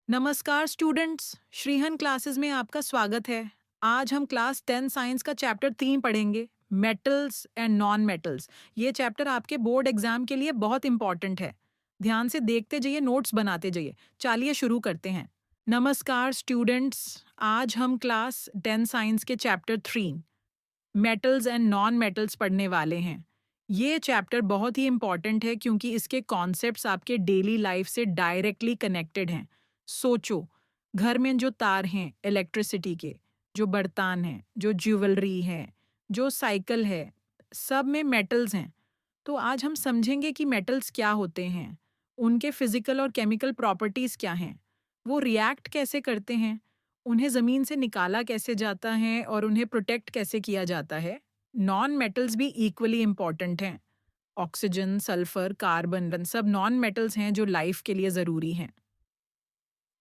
नमस्कार students, श्रीहन classes में आपका स्वागत है। आज हम क्लास 10 साइंस का चैप्टर 3 पढ़ेंगे, मेटल्स एंड नॉन मेटल्स। ये चैप्टर आपके बोर्ड एग्जाम के लिए बहुत इंपॉर्टेंट है। ध्यान से देखते जाइए, नोट्स बनाते जाइए। चलिए शुरू करते हैं। नमस्कार स्टूडेंट्स, आज हम क्लास 10 साइंस के chapter 3 metals and non metals पढ़ने वाले हैं। ये चैप्टर बहुत ही इंपॉर्टेंट है क्योंकि इसके कॉन्सेप्ट्स आपके डेली लाइफ से डायरेक्टली कनेक्टेड हैं। सोचो, घर में जो तार हैं इलेक्ट्रिसिटी के, जो बर्तन हैं, जो ज्वेलरी है, जो साइकिल है, सब में मेटल्स हैं। तो आज हम समझेंगे कि मेटल्स क्या होते हैं, उनके फिजिकल और केमिकल प्रॉपर्टीज क्या हैं, वो रिएक्ट कैसे करते हैं, उन्हें ज़मीन से निकाला कैसे जाता है और उन्हें प्रोटेक्ट कैसे किया जाता है। नॉन मेटल्स भी इक्वली इम्पॉर्टेंट हैं। ऑक्सीजन, सल्फर, कार्बन सब नॉन मेटल्स हैं जो लाइफ के लिए ज़रूरी हैं।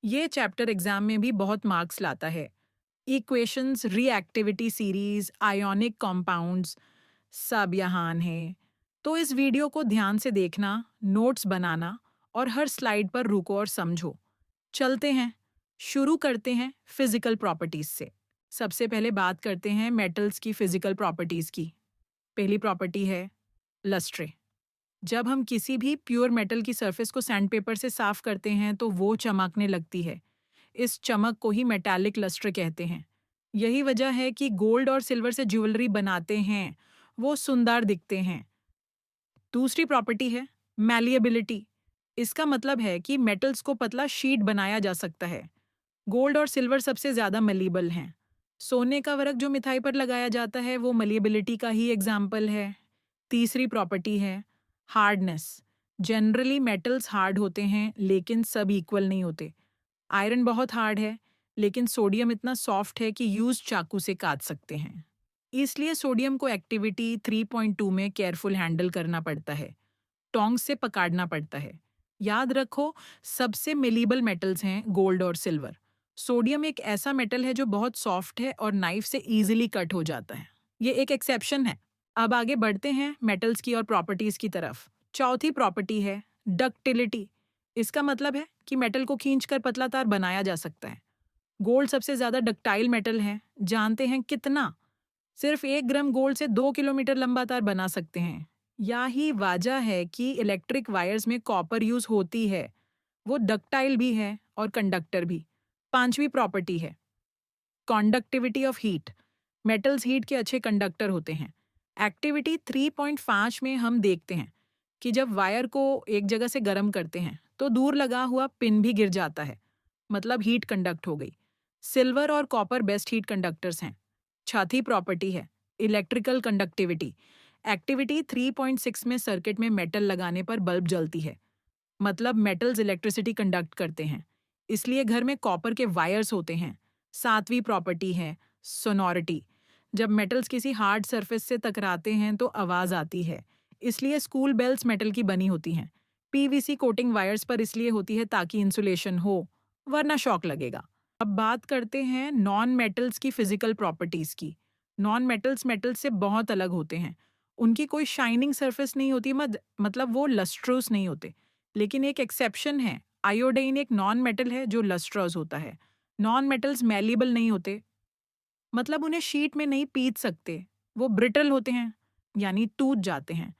ये चैप्टर एग्जाम में भी बहुत मार्क्स लाता है। Equations, reactivity series, ionic compounds सब यहाँ हैं। तो इस वीडियो को ध्यान से देखना, नोट्स बनाना और हर स्लाइड पर रुको और समझो। चलते हैं, शुरू करते हैं फिजिकल प्रॉपर्टीज से। सबसे पहले बात करते हैं मेटल्स की फिजिकल प्रॉपर्टीज की। पहली प्रॉपर्टी है लस्ट्रे। जब हम किसी भी प्योर मेटल की सरफेस को सैंडपेपर से साफ करते हैं तो वो चमकने लगती है। इस चमक को ही मेटालिक लस्ट्र कहते हैं। यही वजह है कि गोल्ड और सिल्वर से ज्वेलरी बनाते हैं, वो सुंदर दिखते हैं। दूसरी प्रॉपर्टी है मैलिएबिलिटी। इसका मतलब है कि मेटल्स को पतला शीट बनाया जा सकता है। गोल्ड और सिल्वर सबसे ज्यादा मलीबल हैं। सोने का वर्क जो मिठाई पर लगाया जाता है वो मलिएबिलिटी का ही एग्जाम्पल है। तीसरी प्रॉपर्टी है हार्डनेस। जनरली मेटल्स हार्ड होते हैं लेकिन सब इक्वल नहीं होते। आयरन बहुत हार्ड है लेकिन सोडियम इतना सॉफ्ट है कि यूज चाकू से काट सकते हैं। इसलिए सोडियम को एक्टिविटी 3.2 में केयरफुल हैंडल करना पड़ता है। टोंग से पकड़ना पड़ता है। याद रखो, सबसे मिलीबल मेटल्स हैं गोल्ड और सिल्वर। सोडियम एक ऐसा मेटल है जो बहुत सॉफ्ट है और नाइफ से इजीली कट हो जाता है। ये एक एक्सेप्शन है। अब आगे बढ़ते हैं मेटल्स की और प्रॉपर्टीज की तरफ। चौथी प्रॉपर्टी है डक्टिलिटी। इसका मतलब है कि मेटल को खींचकर पतला तार बनाया जा सकता है। गोल्ड सबसे ज्यादा डक्टाइल मेटल है। जानते हैं कितना? सिर्फ 1 ग्राम गोल्ड से 2 किलोमीटर लंबा तार बना सकते हैं। यही वजह है कि इलेक्ट्रिक वायर्स में कॉपर यूज होती है। वो डक्टाइल भी है और कंडक्टर भी। पांचवी प्रॉपर्टी है conductivity of heat. Metals heat के अच्छे कंडक्टर होते हैं। एक्टिविटी 3.5 में हम देखते हैं कि जब वायर को एक जगह से गर्म करते हैं तो दूर लगा हुआ पिन भी गिर जाता है, मतलब हीट कंडक्ट हो गई। सिल्वर और कॉपर बेस्ट हीट कंडक्टर्स हैं। चौथी प्रॉपर्टी है इलेक्ट्रिकल कंडक्टिविटी। एक्टिविटी 3.6 में सर्किट में मेटल लगाने पर बल्ब जलती है, मतलब मेटल्स इलेक्ट्रिसिटी कंडक्ट करते हैं। इसलिए घर में कॉपर के वायर्स होते हैं। सातवीं प्रॉपर्टी है सोनोरिटी। जब मेटल्स किसी हार्ड सरफेस से टकराते हैं तो आवाज आती है, इसलिए स्कूल बेल्स मेटल की बनी होती हैं। पीवीसी कोटिंग वायर्स पर इसलिए होती है ताकि इंसुलेशन हो, वरना शॉक लगेगा। अब बात करते हैं नॉन मेटल्स की फिजिकल प्रॉपर्टीज की। नॉन मेटल्स मेटल्स से बहुत अलग होते हैं। उनकी कोई शाइनिंग सरफेस नहीं होती, मतलब वो लस्ट्रोस नहीं होते। लेकिन एक एक्सेप्शन है, आयोडीन एक नॉन मेटल है जो लस्ट्रस होता है। नॉन मेटल्स मैलिएबल नहीं होते, मतलब उन्हें शीट में नहीं पीस सकते। वो ब्रिटल होते हैं, यानी टूट जाते हैं।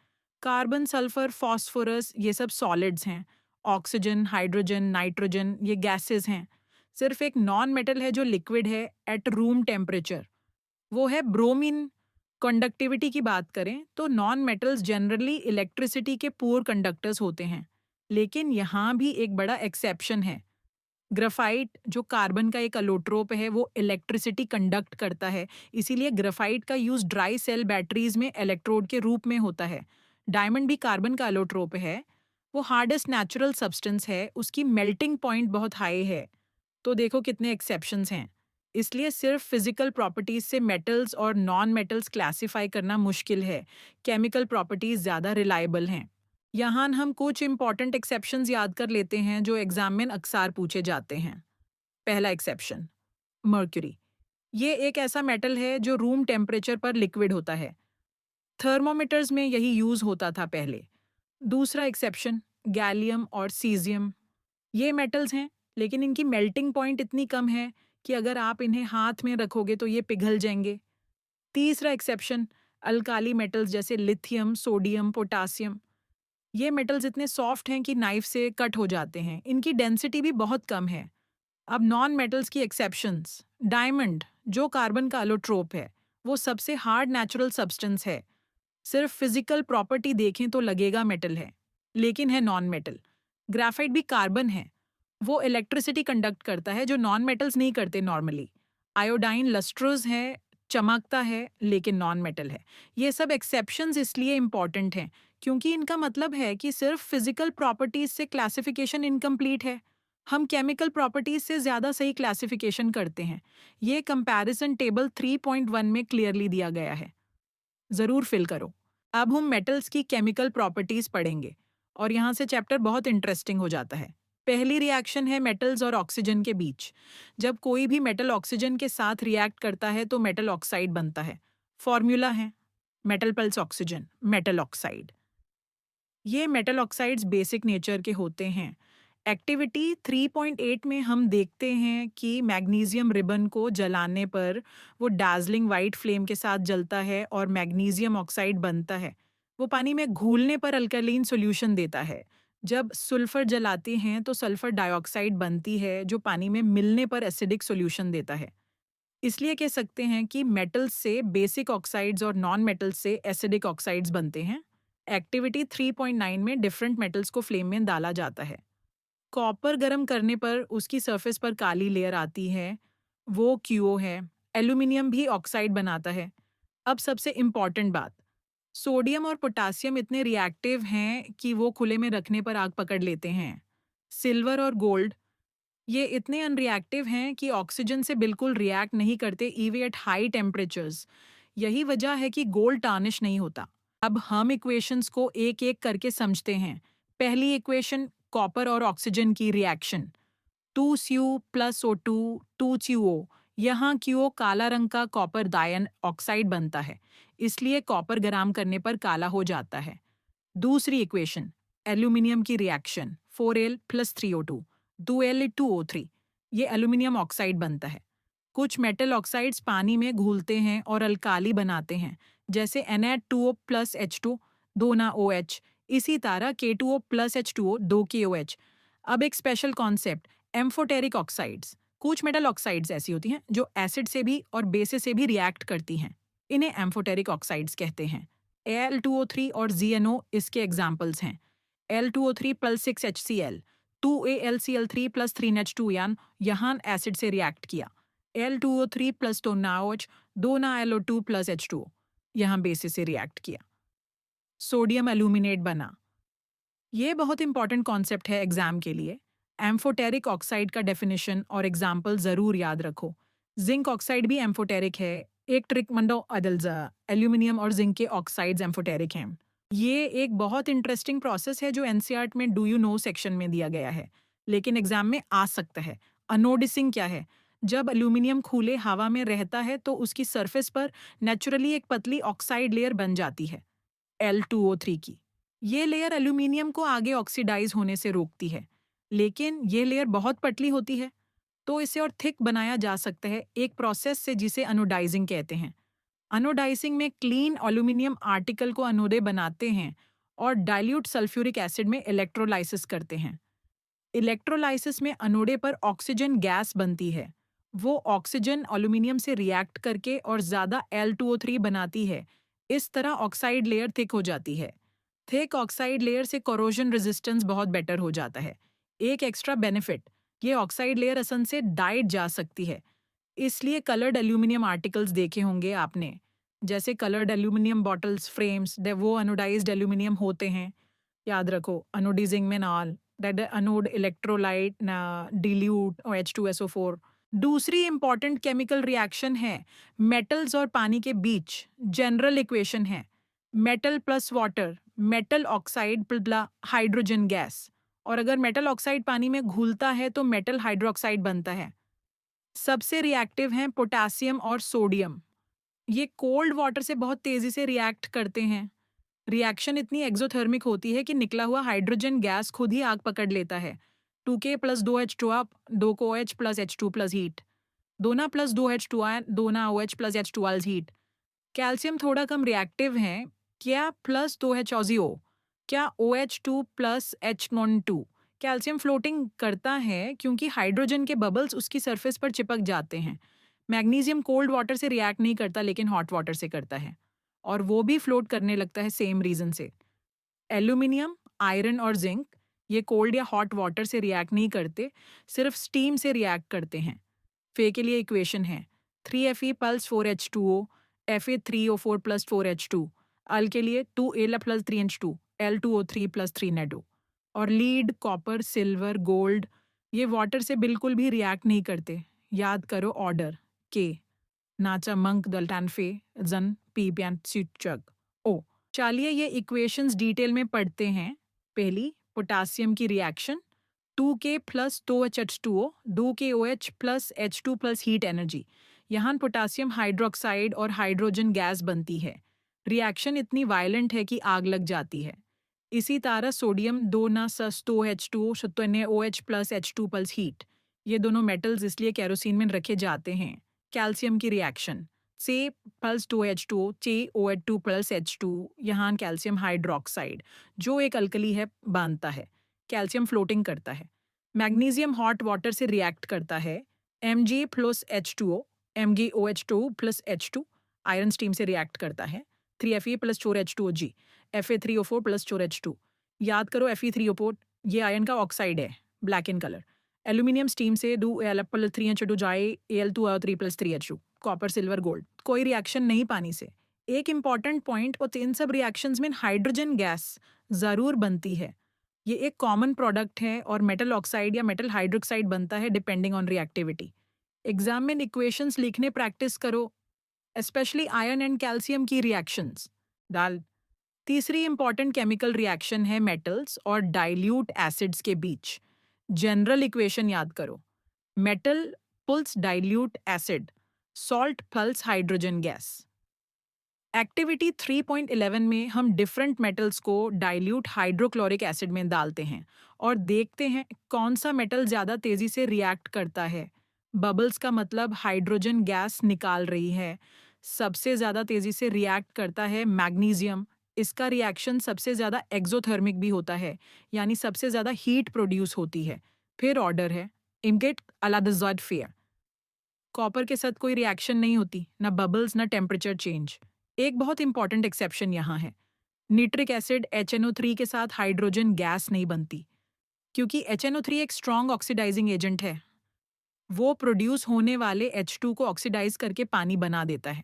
कार्बन, सल्फर, फास्फोरस ये सब सॉलिड्स हैं। ऑक्सीजन, हाइड्रोजन, नाइट्रोजन ये गैसेस हैं। सिर्फ एक नॉन मेटल है जो लिक्विड है एट रूम टेम्परेचर, वो है ब्रोमीन। कंडक्टिविटी की बात करें तो नॉन मेटल्स जनरली इलेक्ट्रिसिटी के पुअर कंडक्टर्स होते हैं, लेकिन यहाँ भी एक बड़ा एक्सेप्शन है। ग्राफाइट जो कार्बन का एक अलोट्रोप है वो इलेक्ट्रिसिटी कंडक्ट करता है, इसीलिए ग्राफाइट का यूज ड्राई सेल बैटरीज में इलेक्ट्रोड के रूप में होता है। डायमंड भी कार्बन का अलोट्रोप है। वो हार्डेस्ट नेचुरल सब्सटेंस है, उसकी मेल्टिंग पॉइंट बहुत हाई है। तो देखो कितने एक्सेप्शंस हैं। इसलिए सिर्फ फिजिकल प्रॉपर्टीज से मेटल्स और नॉन मेटल्स क्लासिफाई करना मुश्किल है। केमिकल प्रॉपर्टीज ज़्यादा रिलायबल हैं। यहाँ हम कुछ इंपॉर्टेंट एक्सेप्शंस याद कर लेते हैं जो एग्जाम में अक्सर पूछे जाते हैं। पहला एक्सेप्शन मर्क्यूरी। ये एक ऐसा मेटल है जो रूम टेम्परेचर पर लिक्विड होता है। थर्मोमीटर्स में यही यूज होता था पहले। दूसरा एक्सेप्शन गैलियम और सीजियम। ये मेटल्स हैं लेकिन इनकी मेल्टिंग पॉइंट इतनी कम है कि अगर आप इन्हें हाथ में रखोगे तो ये पिघल जाएंगे। तीसरा एक्सेप्शन, अल्काली मेटल्स जैसे लिथियम, सोडियम, पोटासियम। ये मेटल्स इतने सॉफ्ट हैं कि नाइफ से कट हो जाते हैं। इनकी डेंसिटी भी बहुत कम है। अब नॉन मेटल्स की एक्सेप्शंस, डायमंड जो कार्बन का अलोट्रोप है, वो सबसे हार्ड नेचुरल सब्सटेंस है। सिर्फ फिजिकल प्रॉपर्टी देखें तो लगेगा मेटल है, लेकिन है नॉन मेटल। ग्राफाइट भी कार्बन है, वो इलेक्ट्रिसिटी कंडक्ट करता है जो नॉन मेटल्स नहीं करते नॉर्मली। आयोडाइन लस्ट्रोज है, चमकता है लेकिन नॉन मेटल है। ये सब एक्सेप्शंस इसलिए इंपॉर्टेंट हैं क्योंकि इनका मतलब है कि सिर्फ फिजिकल प्रॉपर्टीज से क्लासिफिकेशन इनकम्प्लीट है। हम केमिकल प्रॉपर्टीज से ज्यादा सही क्लासिफिकेशन करते हैं। ये कंपैरिजन टेबल 3.1 में क्लियरली दिया गया है, जरूर फिल करो। अब हम मेटल्स की केमिकल प्रॉपर्टीज पढ़ेंगे और यहाँ से चैप्टर बहुत इंटरेस्टिंग हो जाता है। पहली रिएक्शन है मेटल्स और ऑक्सीजन के बीच। जब कोई भी मेटल ऑक्सीजन के साथ रिएक्ट करता है तो मेटल ऑक्साइड बनता है। फॉर्मूला है metal plus oxygen, metal oxide. ये मेटल ऑक्साइड्स बेसिक नेचर के होते हैं। एक्टिविटी 3.8 में हम देखते हैं कि मैग्नीशियम रिबन को जलाने पर वो डार्जलिंग वाइट फ्लेम के साथ जलता है और मैग्नीशियम ऑक्साइड बनता है। वो पानी में घुलने पर अल्कलीन सॉल्यूशन देता है। जब सल्फर जलाते हैं तो सल्फर डाइऑक्साइड बनती है जो पानी में मिलने पर एसिडिक सॉल्यूशन देता है। इसलिए कह सकते हैं कि मेटल्स से बेसिक ऑक्साइड्स और नॉन मेटल्स से एसिडिक ऑक्साइड्स बनते हैं। एक्टिविटी 3.9 में डिफरेंट मेटल्स को फ्लेम में डाला जाता है। कॉपर गर्म करने पर उसकी सरफेस पर काली लेयर आती है, वो क्यूओ है। एल्यूमिनियम भी ऑक्साइड बनाता है। अब सबसे इम्पॉर्टेंट बात, सोडियम और पोटासियम इतने रिएक्टिव हैं कि वो खुले में रखने पर आग पकड़ लेते हैं। सिल्वर और गोल्ड ये इतने अनरिएक्टिव हैं कि ऑक्सीजन से बिल्कुल रिएक्ट नहीं करते इवन एट हाई टेम्परेचर्स। यही वजह है कि गोल्ड टार्निश नहीं होता। अब हम इक्वेशंस को एक एक करके समझते हैं। पहली इक्वेशन, कॉपर और ऑक्सीजन की reaction, 2Cu plus O2 2CuO। यहाँ क्यूओ काला रंग का कॉपर दायन ऑक्साइड बनता है, इसलिए कॉपर गरम करने पर काला हो जाता है। दूसरी इक्वेशन, एल्यूमिनियम की reaction, 4Al plus 3O2 2Al2O3। ये एल्यूमिनियम ऑक्साइड बनता है। कुछ मेटल ऑक्साइड्स पानी में घुलते हैं और अल्काली बनाते हैं, जैसे Na2O प्लस H2 2 ना OH। इसी तरह K2O प्लस H2O 2 KOH। अब एक स्पेशल कॉन्सेप्ट, एम्फोटेरिक ऑक्साइड्स। कुछ मेटल ऑक्साइड्स ऐसी होती हैं जो एसिड से भी और बेसिस से भी रिएक्ट करती हैं। इन्हें एम्फोटेरिक ऑक्साइड्स कहते हैं। Al2O3 और ZNO इसके एग्जाम्पल्स हैं। Al2O3 plus 6HCl, 2AlCl3 plus 3H2 यहाँ एसिड से रिएक्ट किया। Al2O3 प्लस 2 NaOH 2 ना LO2 प्लस H2O यहाँ बेसिस से रिएक्ट किया। सोडियम एल्यूमिनेट बना। ये बहुत इंपॉर्टेंट कॉन्सेप्ट है एग्जाम के लिए। एम्फोटेरिक ऑक्साइड का डेफिनेशन और एग्जाम्पल जरूर याद रखो। जिंक ऑक्साइड भी एम्फोटेरिक है। एक ट्रिक मंडो अदल्जा, एल्यूमिनियम और जिंक के ऑक्साइड्स एम्फोटेरिक हैं। ये एक बहुत इंटरेस्टिंग प्रोसेस है जो एनसीईआरटी में डू यू नो सेक्शन में दिया गया है, लेकिन एग्जाम में आ सकता है। अनोडिसिंग क्या है? जब एल्यूमिनियम खुले हवा में रहता है तो उसकी सरफेस पर नेचुरली एक पतली ऑक्साइड लेयर बन जाती है, L2O3 की। ये लेयर एल्यूमिनियम को आगे ऑक्सीडाइज होने से रोकती है, लेकिन ये लेयर बहुत पतली होती है, तो इसे और थिक बनाया जा सकता है एक प्रोसेस से जिसे अनोडाइजिंग कहते हैं। अनोडाइजिंग में क्लीन एल्यूमिनियम आर्टिकल को अनोडे बनाते हैं और डाइल्यूट सल्फ्यूरिक एसिड में इलेक्ट्रोलाइसिस करते हैं। इलेक्ट्रोलाइसिस में अनोडे पर ऑक्सीजन गैस बनती है। वो ऑक्सीजन एल्यूमिनियम से रिएक्ट करके और ज़्यादा L2O3 बनाती है। इस तरह ऑक्साइड लेयर थिक हो जाती है। थिक ऑक्साइड लेयर से कोरोजन रेजिस्टेंस बहुत बेटर हो जाता है। एक एक्स्ट्रा बेनिफिट, ये ऑक्साइड लेयर असन से डाइड जा सकती है। इसलिए कलर्ड एल्यूमिनियम आर्टिकल्स देखे होंगे आपने, जैसे कलर्ड एल्यूमिनियम बॉटल्स, फ्रेम्स, वो अनोडाइज्ड एल्यूमिनियम होते हैं। याद रखो, अनोडिजिंग में नाल दैट अनोड इलेक्ट्रोलाइट ना डिल्यूट और H2SO4। दूसरी इंपॉर्टेंट केमिकल रिएक्शन है मेटल्स और पानी के बीच, जनरल इक्वेशन है metal plus water, metal oxide plus hydrogen gas. और अगर मेटल ऑक्साइड पानी में घुलता है तो मेटल हाइड्रोक्साइड बनता है। सबसे रिएक्टिव हैं पोटेशियम और सोडियम। ये कोल्ड वाटर से बहुत तेजी से रिएक्ट करते हैं। रिएक्शन इतनी एक्सोथर्मिक होती है कि निकला हुआ हाइड्रोजन गैस खुद ही आग पकड़ लेता है। 2K प्लस 2H2 अप, 2 को OH plus H2 plus heat, 2 ना प्लस 2H2 आयन, 2 ना OH plus H2 heat. Calcium थोड़ा कम रिएक्टिव है, क्या प्लस 2HOZO, क्या OH2 plus H2। Calcium floating करता है क्योंकि हाइड्रोजन के बबल्स उसकी सरफेस पर चिपक जाते हैं। मैग्नीशियम कोल्ड वाटर से रिएक्ट नहीं करता लेकिन हॉट वाटर से करता है, और वो भी फ्लोट करने लगता है सेम रीजन से। एल्यूमिनियम, आयरन और जिंक ये कोल्ड या हॉट वाटर से रिएक्ट नहीं करते, सिर्फ स्टीम से रिएक्ट करते हैं। फे के लिए इक्वेशन है 3Fe plus 4H2O, Fa3O4 plus 4H2। अल के लिए 2Al plus 3H2, L2O3 plus 3Na2। और लीड, कॉपर, सिल्वर, गोल्ड ये वाटर से बिल्कुल भी रिएक्ट नहीं करते। याद करो ऑर्डर के नाचा मंक दल्टान फे जन पी प्यान चग ओ। चलिए ये इक्वेशंस डिटेल में पढ़ते हैं। पहली, पोटासियम की reaction 2K plus 2HH2O, 2KOH plus H2 plus heat energy. यहाँ पोटासियम हाइड्रोक्साइड और हाइड्रोजन गैस बनती है। रिएक्शन इतनी वायलेंट है कि आग लग जाती है। इसी तरह सोडियम 2 ना सस 2H2O शतुन्य OH plus H2 plus heat. ये दोनों मेटल्स इसलिए केरोसिन में रखे जाते हैं। कैल्शियम की रिएक्शन से प्लस 2H2O चे OH2 प्लस H2, यहाँ कैल्शियम हाइड्रोक्साइड जो एक अल्कली है बांधता है। कैल्शियम फ्लोटिंग करता है। मैग्नीशियम हॉट वाटर से रिएक्ट करता है। Mg plus H2O, MgOH2 plus H2। Iron steam से रिएक्ट करता है। 3Fe plus 4H2OG, Fa3O4 plus 4H2। याद करो Fe3O4 ये आयरन का ऑक्साइड है, black in colour. Aluminium steam से 2Al प्लस 3H2 जाए Al2O3 plus 3H2। Copper, silver, gold कोई रिएक्शन नहीं पानी से। एक इंपॉर्टेंट पॉइंट, और इन सब रिएक्शंस में हाइड्रोजन गैस जरूर बनती है। ये एक कॉमन प्रोडक्ट है और मेटल ऑक्साइड या मेटल हाइड्रोक्साइड बनता है डिपेंडिंग ऑन रिएक्टिविटी। एग्जाम में इक्वेशंस लिखने प्रैक्टिस करो, स्पेशली आयरन एंड कैल्शियम की रिएक्शंस डाल। तीसरी इंपॉर्टेंट केमिकल रिएक्शन है मेटल्स और डाइल्यूट एसिड्स के बीच। जनरल इक्वेशन याद करो, metal plus dilute acid, salt plus hydrogen gas. Activity 3.11 में हम डिफरेंट मेटल्स को डाइल्यूट हाइड्रोक्लोरिक एसिड में डालते हैं और देखते हैं कौन सा मेटल ज़्यादा तेज़ी से रिएक्ट करता है। बबल्स का मतलब हाइड्रोजन गैस निकाल रही है। सबसे ज़्यादा तेज़ी से रिएक्ट करता है मैग्नीशियम। इसका रिएक्शन सबसे ज़्यादा एक्सोथर्मिक भी होता है, यानी सबसे ज़्यादा हीट प्रोड्यूस होती है। फिर ऑर्डर है इमगेट अलादज़ॉड फेयर। कॉपर के साथ कोई रिएक्शन नहीं होती, ना बबल्स ना टेम्परेचर चेंज। एक बहुत इंपॉर्टेंट एक्सेप्शन यहाँ है, निट्रिक एसिड HNO3 के साथ हाइड्रोजन गैस नहीं बनती, क्योंकि HNO3 एक स्ट्रॉन्ग ऑक्सीडाइजिंग एजेंट है। वो प्रोड्यूस होने वाले H2 को ऑक्सीडाइज करके पानी बना देता है।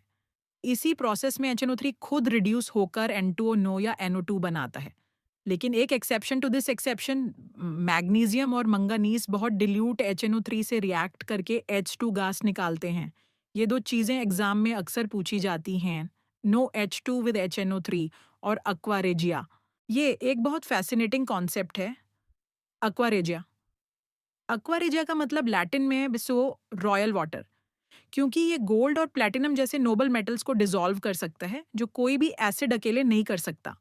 इसी प्रोसेस में HNO3 खुद रिड्यूस होकर N2O या NO2 बनाता है। लेकिन एक exception to this exception, magnesium और मंगानीज बहुत डिल्यूट HNO3 से रिएक्ट करके H2 गैस निकालते हैं। ये दो चीज़ें एग्जाम में अक्सर पूछी जाती हैं, नो H2 विद HNO3 और अक्वारेजिया। ये एक बहुत फैसिनेटिंग कॉन्सेप्ट है। अक्वारेजिया अक्वारेजिया का मतलब लैटिन में है बिसो रॉयल वाटर, क्योंकि ये गोल्ड और प्लैटिनम जैसे नोबल मेटल्स को डिसॉल्व कर सकता है जो कोई भी एसिड अकेले नहीं कर सकता।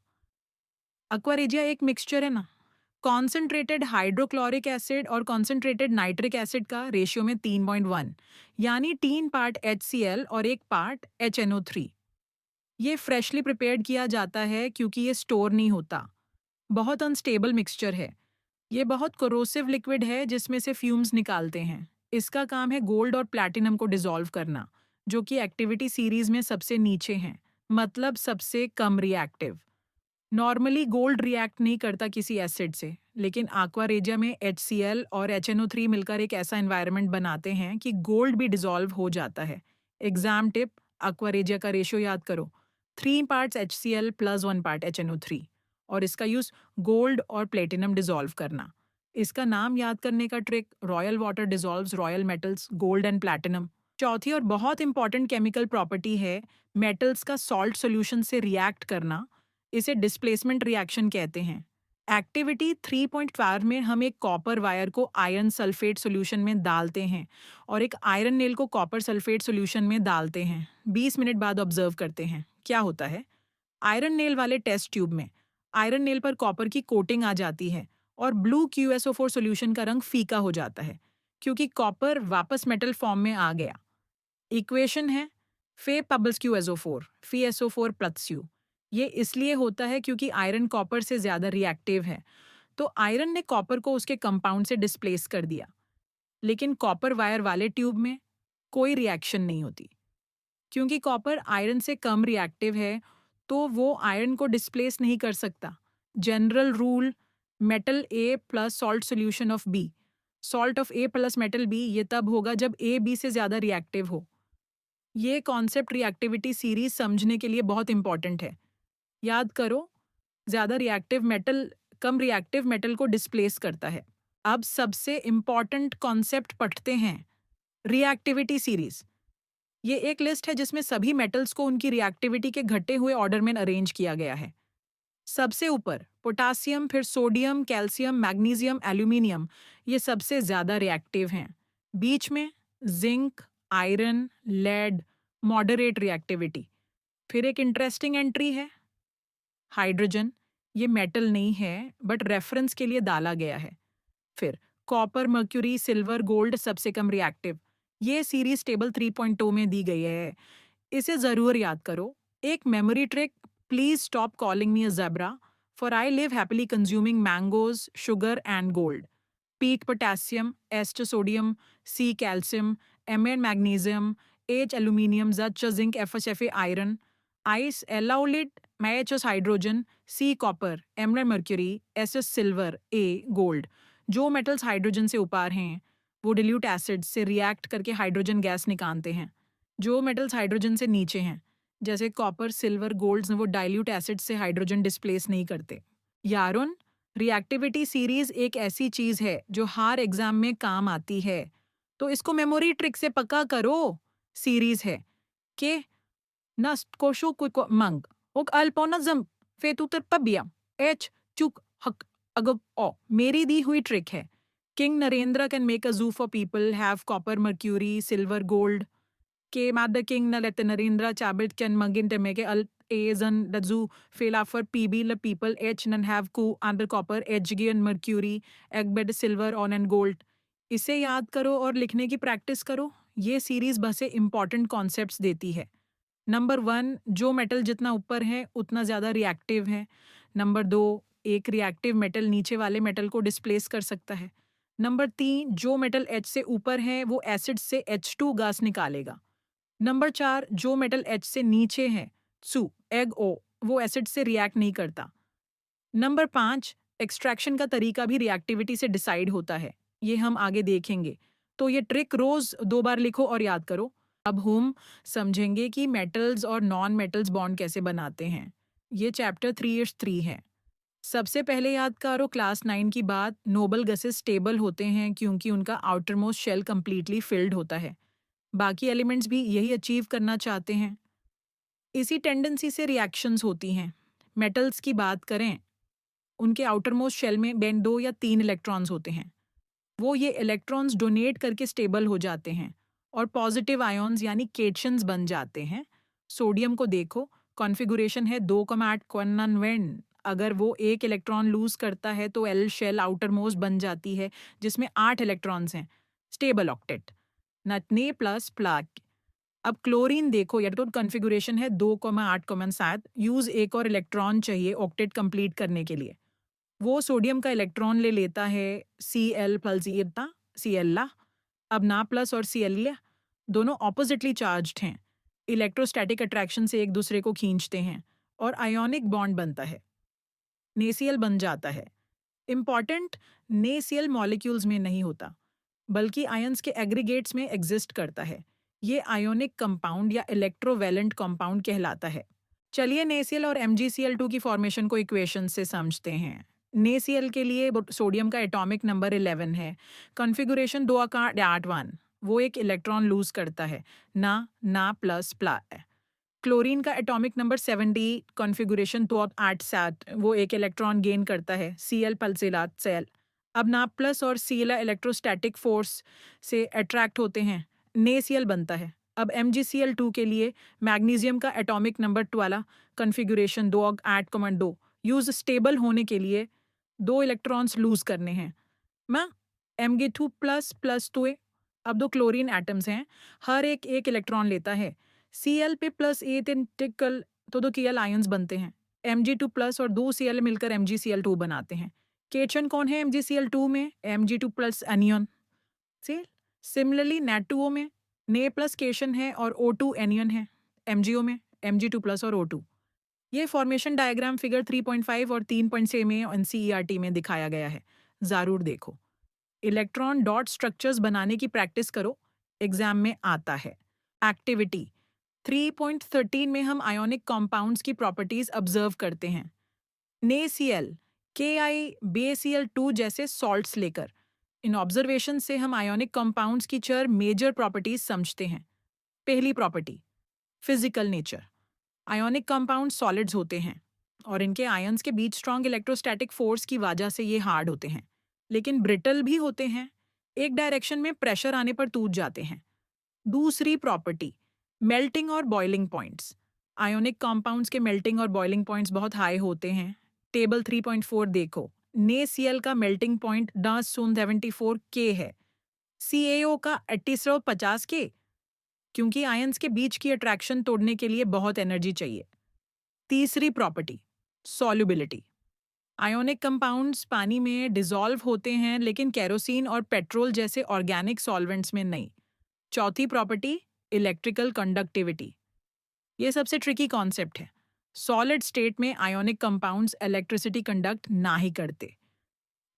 अक्वारेजिया एक मिक्सचर है ना, कॉन्सेंट्रेटेड हाइड्रोक्लोरिक एसिड और कॉन्सेंट्रेटेड नाइट्रिक एसिड का रेशियो में 3.1, यानी 3 पार्ट HCl और 1 पार्ट HNO3। ये फ्रेशली प्रिपेयर्ड किया जाता है क्योंकि ये स्टोर नहीं होता। बहुत अनस्टेबल मिक्सचर है। ये बहुत कोरोसिव लिक्विड है जिसमें से फ्यूम्स निकालते हैं। इसका काम है गोल्ड और प्लैटिनम को डिसॉल्व करना, जो कि एक्टिविटी सीरीज में सबसे नीचे हैं, मतलब सबसे कम रिएक्टिव। नॉर्मली गोल्ड रिएक्ट नहीं करता किसी एसिड से, लेकिन एक्वारेजिया में HCl और HNO3 मिलकर एक ऐसा एनवायरनमेंट बनाते हैं कि गोल्ड भी डिसॉल्व हो जाता है। एग्जाम टिप, एक्वारेजिया का रेशियो याद करो, 3 parts HCl plus 1 part HNO3, और इसका यूज गोल्ड और प्लेटिनम डिसॉल्व करना। इसका नाम याद करने का trick, royal water dissolves royal metals gold and platinum. चौथी और बहुत इंपॉर्टेंट केमिकल प्रॉपर्टी है मेटल्स का सॉल्ट सॉल्यूशन से रिएक्ट करना। इसे डिस्प्लेसमेंट रिएक्शन कहते हैं। एक्टिविटी 3.4 में हम एक कॉपर वायर को आयरन सल्फेट सॉल्यूशन में डालते हैं और एक आयरन नेल को कॉपर सल्फेट सॉल्यूशन में डालते हैं। 20 मिनट बाद ऑब्जर्व करते हैं क्या होता है। आयरन नेल वाले टेस्ट ट्यूब में आयरन नेल पर कॉपर की कोटिंग आ जाती है और ब्लू QSO4 सॉल्यूशन का रंग फीका हो जाता है क्योंकि कॉपर वापस मेटल फॉर्म में आ गया। इक्वेशन है Fe Pubbles QSO4 FeSO4 plus U। ये इसलिए होता है क्योंकि आयरन कॉपर से ज्यादा रिएक्टिव है, तो आयरन ने कॉपर को उसके कंपाउंड से डिस्प्लेस कर दिया। लेकिन कॉपर वायर वाले ट्यूब में कोई रिएक्शन नहीं होती क्योंकि कॉपर आयरन से कम रिएक्टिव है, तो वो आयरन को डिस्प्लेस नहीं कर सकता। General rule metal A plus salt solution of B, salt of A plus metal B, ये तब होगा जब ए बी से ज़्यादा रिएक्टिव हो। ये कॉन्सेप्ट रिएक्टिविटी सीरीज समझने के लिए बहुत इंपॉर्टेंट है। याद करो, ज़्यादा रिएक्टिव मेटल कम रिएक्टिव मेटल को डिस्प्लेस करता है। अब सबसे इम्पॉर्टेंट कॉन्सेप्ट पढ़ते हैं, रिएक्टिविटी सीरीज। ये एक लिस्ट है जिसमें सभी मेटल्स को उनकी रिएक्टिविटी के घटे हुए ऑर्डर में अरेंज किया गया है। सबसे ऊपर पोटासियम, फिर सोडियम, कैल्शियम, मैग्नीशियम, एल्यूमिनियम, ये सबसे ज्यादा रिएक्टिव हैं। बीच में zinc, iron, lead, moderate reactivity. फिर एक इंटरेस्टिंग एंट्री है हाइड्रोजन। ये मेटल नहीं है बट रेफरेंस के लिए डाला गया है। फिर कॉपर, मर्क्यूरी, सिल्वर, गोल्ड सबसे कम रिएक्टिव। ये सीरीज टेबल 3.2 में दी गई है, इसे जरूर याद करो। एक memory trick, please stop calling me a zebra for I live happily consuming mangoes, sugar and gold. P potassium, S sodium, C calcium, M magnesium, H aluminium, Z zinc, F iron, ice एलाउलिड, H hydrogen, C copper, M mercury, S silver, A gold. जो metals hydrogen से ऊपर हैं वो dilute acid से react करके hydrogen gas निकालते हैं। जो मेटल्स हाइड्रोजन से नीचे हैं जैसे कॉपर, सिल्वर, गोल्ड्स, वो डाइल्यूट एसिड से हाइड्रोजन डिस्प्लेस नहीं करते। यारोन, रिएक्टिविटी सीरीज एक ऐसी चीज है जो हर एग्जाम में काम आती है, तो इसको मेमोरी ट्रिक से पक्का करो। सीरीज है के नस्ट कोशो को मंग और अल्पोनजम फेतुतर पबियम एच चुक हक अगब ओ। मेरी दी हुई ट्रिक है, king Narendra can make a zoo for people, have copper, mercury, silver, gold. के मैड द किंग न लेट नरेंद्र चाबिट कैन मगिन टेमे के अल एजन दजू फेला फॉर पीबी ल पीपल एच नन हैव कू अंडर कॉपर एच गियन मर्क्यूरी एगबेड सिल्वर ऑन एंड गोल्ड। इसे याद करो और लिखने की प्रैक्टिस करो। ये सीरीज बसे इंपॉर्टेंट कॉन्सेप्ट्स देती है। नंबर 1, जो मेटल जितना ऊपर है उतना ज़्यादा रिएक्टिव है। नंबर 2, एक रिएक्टिव मेटल नीचे वाले मेटल को डिस्प्लेस कर सकता है। नंबर 3, जो मेटल H से ऊपर है वो एसिड से H2 गैस निकालेगा। नंबर 4, जो मेटल H से नीचे है सु एग ओ, वो एसिड से रिएक्ट नहीं करता। नंबर 5, एक्सट्रैक्शन का तरीका भी रिएक्टिविटी से डिसाइड होता है, ये हम आगे देखेंगे। तो ये ट्रिक रोज 2 बार लिखो और याद करो। अब हम समझेंगे कि मेटल्स और नॉन मेटल्स बॉन्ड कैसे बनाते हैं। ये चैप्टर 3 है। सबसे पहले याद करो क्लास 9 की बात, नोबल गैसेस स्टेबल होते हैं क्योंकि उनका outer most shell completely filled होता है। बाकी एलिमेंट्स भी यही अचीव करना चाहते हैं। इसी टेंडेंसी से रिएक्शंस होती हैं। मेटल्स की बात करें, उनके आउटर मोस्ट शेल में 2 या 3 इलेक्ट्रॉन्स होते हैं। वो ये इलेक्ट्रॉन्स डोनेट करके स्टेबल हो जाते हैं और पॉजिटिव आयॉन्स यानी केशंस बन जाते हैं। सोडियम को देखो, कॉन्फ़िगरेशन है 2,8 क्वानन। अगर वो एक इलेक्ट्रॉन लूज करता है तो एल शेल आउटर मोस्ट बन जाती है जिसमें 8 इलेक्ट्रॉन्स हैं, स्टेबल ऑक्टेट। नटने प्लस प्लाक। अब क्लोरीन देखो, या तो कॉन्फ़िगरेशन है 2,8,7, यूज एक और इलेक्ट्रॉन चाहिए ऑक्टेट कंप्लीट करने के लिए। वो सोडियम का इलेक्ट्रॉन ले लेता है Cl प्लस Cl। अब ना प्लस और Cl दोनों ऑपोजिटली चार्ज्ड हैं, इलेक्ट्रोस्टैटिक अट्रैक्शन से एक दूसरे को खींचते हैं और आयोनिक बॉन्ड बनता है, नेसियल बन जाता है। इंपॉर्टेंट, नेसियल मॉलिक्यूल्स में नहीं होता बल्कि आयंस के एग्रीगेट्स में एग्जिस्ट करता है। ये आयोनिक कंपाउंड या इलेक्ट्रोवैलेंट कंपाउंड कहलाता है। चलिए नेसियल और MgCl2 की फॉर्मेशन को इक्वेशन से समझते हैं। नेसियल के लिए सोडियम का एटॉमिक नंबर 11 है, कॉन्फ़िगरेशन 2,8,1। वो एक इलेक्ट्रॉन लूज करता है, ना प्लस प्ला। क्लोरीन का एटॉमिक नंबर 70, कॉन्फ़िगरेशन 2,8,7। वो एक इलेक्ट्रॉन गेन करता है, Cl पल्सिलात सेल। अब ना प्लस और Cl इलेक्ट्रोस्टैटिक फोर्स से अट्रैक्ट होते हैं, नेसियल बनता है। अब MgCl2 के लिए मैग्नीशियम का atomic number 12, configuration 2,8,2। Use stable होने के लिए 2 इलेक्ट्रॉन्स लूज करने हैं। मैं Mg2 प्लस प्लस 2a। अब 2 क्लोरीन एटम्स हैं, हर एक एक इलेक्ट्रॉन लेता है। Cl पे प्लस ए टिकल तो 2 Kl आयंस बनते हैं। Mg2 प्लस और 2 Cl मिलकर MgCl2 बनाते हैं। केचन कौन है MgCl2 में? Mg2 plus anion. Similarly Na2O में ने प्लस केशन है और O2 एनियन है। MgO में Mg2 प्लस और O2। ये फॉर्मेशन डायग्राम फिगर 3.5 और 3.6 में एनसीईआरटी में दिखाया गया है, जरूर देखो। इलेक्ट्रॉन डॉट स्ट्रक्चर्स बनाने की प्रैक्टिस करो, एग्जाम में आता है। एक्टिविटी 3.13 में हम आयोनिक कंपाउंड्स की प्रॉपर्टीज ऑब्जर्व करते हैं। NaCl, Ki, BaCl2 जैसे सॉल्ट्स लेकर इन ऑब्जर्वेशन से हम आयोनिक कंपाउंड्स की चार मेजर प्रॉपर्टीज समझते हैं। पहली property, physical nature. Ionic compound solids होते हैं और इनके आयंस के बीच स्ट्रॉन्ग इलेक्ट्रोस्टैटिक फोर्स की वजह से ये हार्ड होते हैं, लेकिन ब्रिटल भी होते हैं। एक डायरेक्शन में प्रेशर आने पर टूट जाते हैं। दूसरी प्रॉपर्टी, मेल्टिंग और बॉइलिंग पॉइंट्स। आयोनिक कंपाउंड्स के मेल्टिंग और बॉइलिंग पॉइंट्स बहुत हाई होते हैं। टेबल 3.4 देखो। NaCl का मेल्टिंग पॉइंट 1074 K है। CaO का 3850 K, क्योंकि आयंस के बीच की अट्रैक्शन तोड़ने के लिए बहुत एनर्जी चाहिए। तीसरी प्रॉपर्टी, सॉल्युबिलिटी। आयोनिक कंपाउंड्स पानी में डिसॉल्व होते हैं, लेकिन केरोसिन और पेट्रोल जैसे ऑर्गेनिक सॉल्वेंट्स में नहीं। चौथी प्रॉपर्टी, इलेक्ट्रिकल कंडक्टिविटी। ये सबसे ट्रिकी कॉन्सेप्ट है। सॉलिड स्टेट में आयोनिक कंपाउंड्स इलेक्ट्रिसिटी कंडक्ट ना ही करते,